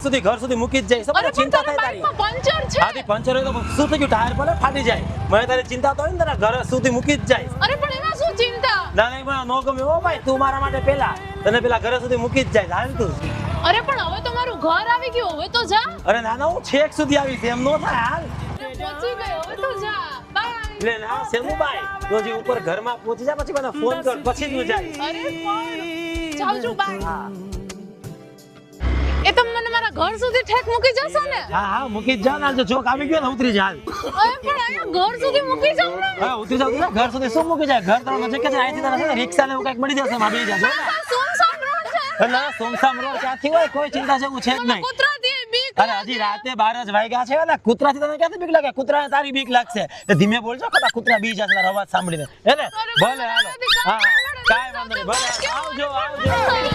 સુધી ઘર સુધી મૂકી જ જાય અરે સમજો ચિંતા થાય બાઈક તારી માં પંચર છે આથી પંચર હોય તો શું થઈ ગયું ટાયર ભલે ફાટી જાય મને તારી ચિંતા તો હોય ને તારા ઘર સુધી મૂકી જ જાય અરે પણ એમાં શું ચિંતા ના નહીં પણ નો ગમે ઓ ભાઈ તું મારા માટે પેલા તને પેલા ઘર સુધી મૂકી જ જાય હાલ તું અરે પણ હવે તો મારું ઘર આવી ગયું હવે તો જા અરે ના હું છેક સુધી આવીશ એમ નો થાય હાલ પહોંચી ગયો હવે તો જા બાય એટલે ના સેમુ ભાઈ તો જે ઉપર ઘરમાં પહોંચી જાય પછી મને ફોન કર પછી જ હું જઈશ અરે પણ જાઉં છું બાય એ તમે મને મારા ઘર સુધી ઠેક મૂકી જશો ને હા હા મૂકી જ જા ને જો ચોક આવી ગયો ને ઉતરી જા અરે પણ અહીંયા ઘર સુધી મૂકી જાવ ને હા ઉતરી જાવ ને ઘર સુધી શું મૂકી જાય ઘર તારો નજીક જ અહીંથી તારા છે ને રિક્ષા ને એવું કંઈક મળી જશે માં બેસી જાજો સુનસાન રોડ છે ના સોમસામ રોડ ક્યાંથી હોય કોઈ ચિંતા જેવું છે જ નહીં કૂતરા થી બીક અરે હજી રાતે 12 જ વાગ્યા છે ને કૂતરાથી તને ક્યાંથી બીક લાગે કૂતરાને તારી બીક લાગશે એટલે ધીમે બોલજો કદા કૂતરા બી જશે તારો અવાજ સાંભળીને હે ને ભલે હાલો હા કાઈ વાંધો નહીં ભલે આવજો આવજો